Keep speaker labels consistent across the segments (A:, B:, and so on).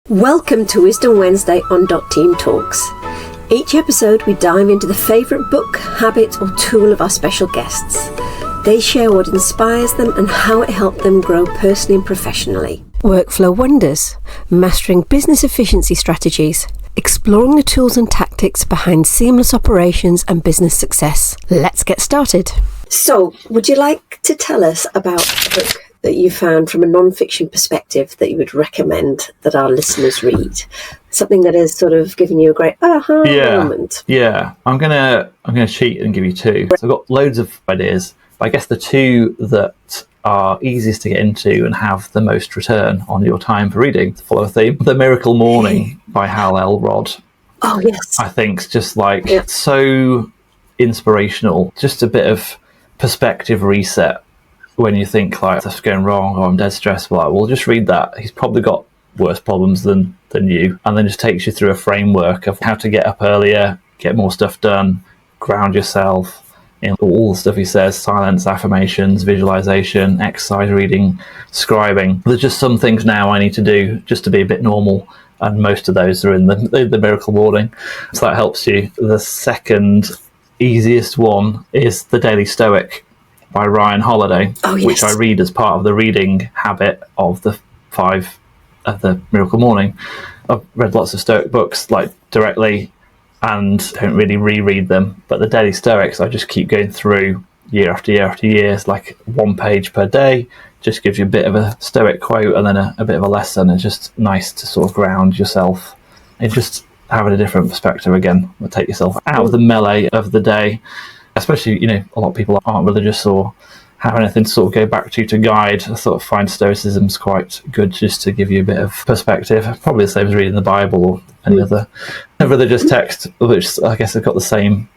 A: Welcome to Wisdom Wednesday on .Team Talks. Each episode we dive into the favourite book, habit or tool of our special guests. They share what inspires them and how it helped them grow personally and professionally. Workflow wonders, mastering business efficiency strategies, exploring the tools and tactics behind seamless operations and business success. Let's get started. So, would you like to tell us about a book that you found from a non-fiction perspective that you would recommend that our listeners read? Something that has sort of given you a great aha moment.
B: Yeah, I'm gonna cheat and give you two. So I've got loads of ideas, but I guess the two that are easiest to get into and have the most return on your time for reading, to follow a theme, The Miracle Morning by Hal Elrod.
A: Oh yes,
B: I think it's just so inspirational. Just a bit of perspective reset. When you think like stuff's going wrong or I'm dead stressed, well, just read that. He's probably got worse problems than you, and then just takes you through a framework of how to get up earlier, get more stuff done, ground yourself in all the stuff he says: silence, affirmations, visualization, exercise, reading, scribing. There's just some things now I need to do just to be a bit normal, and most of those are in the Miracle Morning, so that helps you. The second easiest one is The Daily Stoic by Ryan Holiday, which I read as part of the reading habit of the 5 of the Miracle Morning. I've read lots of Stoic books like directly and don't really reread them, but the Daily Stoics I just keep going through year after year after year. It's like 1 page per day, just gives you a bit of a Stoic quote and then a bit of a lesson. It's just nice to sort of ground yourself and just having a different perspective again. Take yourself out of the melee of the day. Especially, a lot of people aren't religious or have anything to sort of go back to guide. I sort of find Stoicism's quite good just to give you a bit of perspective. Probably the same as reading the Bible or any other religious text, which I guess have got the same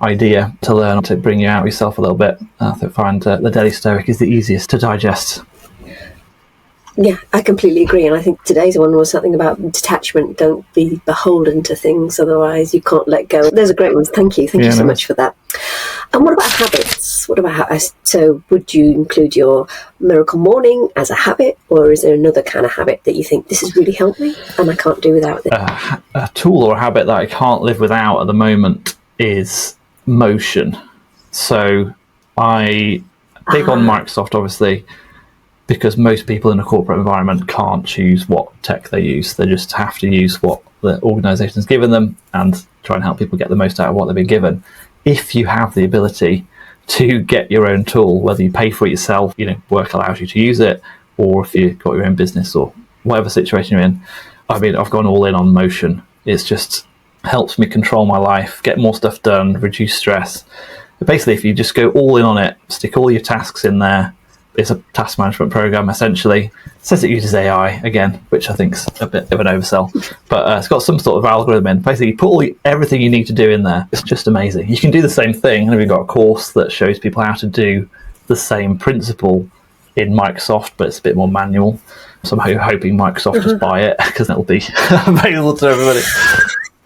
B: idea to learn, to bring you out of yourself a little bit. I find the Daily Stoic is the easiest to digest.
A: Yeah, I completely agree. And I think today's one was something about detachment. Don't be beholden to things, otherwise you can't let go. Those are great ones. Thank you so much for that. And what about habits? So would you include your Miracle Morning as a habit, or is there another kind of habit that you think this has really helped me and I can't do without it?
B: A tool or a habit that I can't live without at the moment is motion. So big on Microsoft, obviously, because most people in a corporate environment can't choose what tech they use. They just have to use what the organisation's given them and try and help people get the most out of what they've been given. If you have the ability to get your own tool, whether you pay for it yourself, work allows you to use it, or if you've got your own business or whatever situation you're in. I've gone all in on motion. It's just helps me control my life, get more stuff done, reduce stress. But basically, if you just go all in on it, stick all your tasks in there. It's a task management program, essentially. It says it uses AI, again, which I think is a bit of an oversell. But it's got some sort of algorithm in. Basically, you put everything you need to do in there. It's just amazing. You can do the same thing. And we've got a course that shows people how to do the same principle in Microsoft, but it's a bit more manual. So I'm hoping Microsoft just buy it, because it'll be available to everybody.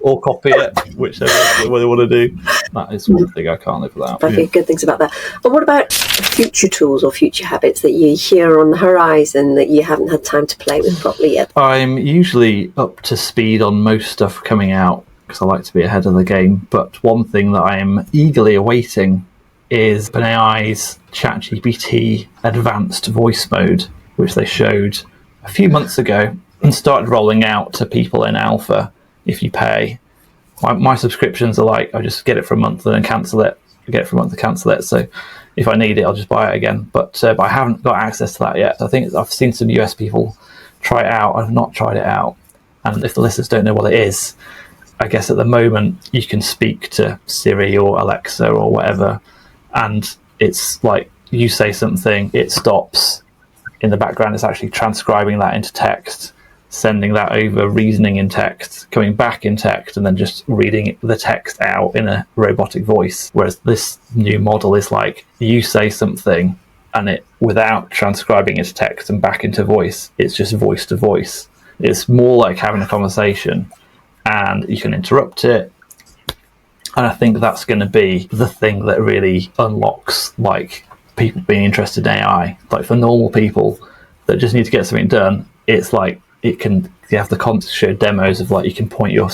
B: Or copy it, whichever what they want to do. That is one thing I can't live without.
A: Okay, good things about that. And what about future tools or future habits that you hear on the horizon that you haven't had time to play with properly yet? I'm
B: usually up to speed on most stuff coming out, because I like to be ahead of the game. But one thing that I am eagerly awaiting is OpenAI's ChatGPT advanced voice mode, which they showed a few months ago and started rolling out to people in alpha. If you pay, my subscriptions are like, I just get it for a month and then cancel it. I get it for a month and cancel it. So if I need it, I'll just buy it again. But I haven't got access to that yet. I think I've seen some US people try it out. I've not tried it out. And if the listeners don't know what it is, I guess at the moment you can speak to Siri or Alexa or whatever. And it's like you say something, it stops. In the background, it's actually transcribing that into text, sending that over, reasoning in text, coming back in text, and then just reading the text out in a robotic voice. Whereas this new model is like, you say something and it, without transcribing into text and back into voice, it's just voice to voice. It's more like having a conversation, and you can interrupt it. And I think that's going to be the thing that really unlocks like people being interested in AI. Like for normal people that just need to get something done, it's like you have the content to show demos of like you can point your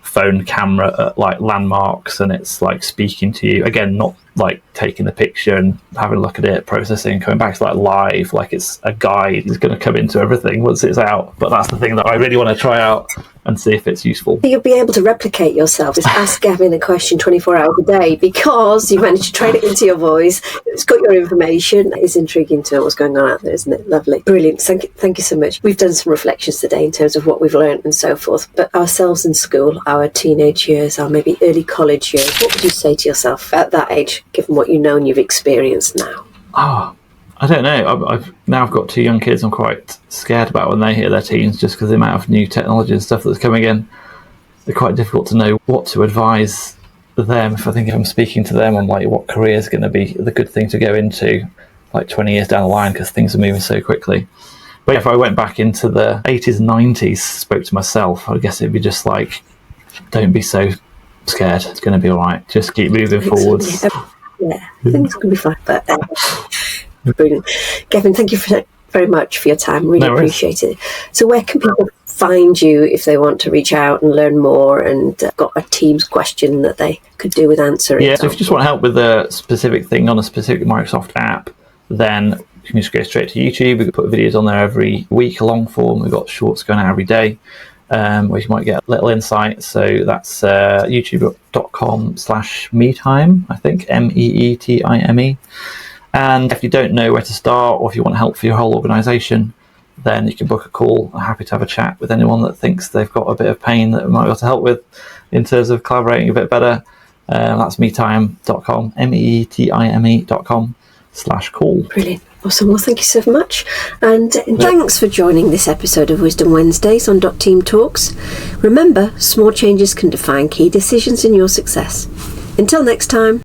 B: phone camera at like landmarks and it's like speaking to you again, not like taking the picture and having a look at it, processing, coming back. It's like live, like it's a guide. It's going to come into everything once it's out. But that's the thing that I really want to try out and see if it's useful.
A: You'll be able to replicate yourself. Just ask Gavin a question 24 hours a day because you managed to train it into your voice. It's got your information. It's intriguing to know what's going on out there, isn't it? Lovely. Brilliant. Thank you so much. We've done some reflections today in terms of what we've learned and so forth. But ourselves in school, our teenage years, our maybe early college years, what would you say to yourself at that age, given what you know and you've experienced now?
B: I don't know. I've got 2 young kids. I'm quite scared about when they hit their teens, just because the amount of new technology and stuff that's coming in. It's quite difficult to know what to advise them. If I'm speaking to them on like what career is going to be the good thing to go into, like 20 years down the line, because things are moving so quickly. But if I went back into the 80s and 90s, spoke to myself, I guess it'd be just like, don't be so scared. It's going to be all right. Just keep moving forwards.
A: Yeah, things can be fine. But brilliant. Gavin, thank you very much for your time. Really appreciate it. So where can people find you if they want to reach out and learn more and got a Teams question that they could do with answering?
B: Yeah, so if you just want help with a specific thing on a specific Microsoft app, then you can just go straight to YouTube. We can put videos on there every week, long form. We've got shorts going out every day. Where you might get a little insight. So that's youtube.com/meetime, I think, MEETIME. And if you don't know where to start, or if you want help for your whole organisation, then you can book a call. I'm happy to have a chat with anyone that thinks they've got a bit of pain that we might be able to help with in terms of collaborating a bit better. That's meetime.com, MEETIME.com/call.
A: Brilliant. Awesome. Well, thank you so much. And thanks for joining this episode of Wisdom Wednesdays on Team Talks. Remember, small changes can define key decisions in your success. Until next time.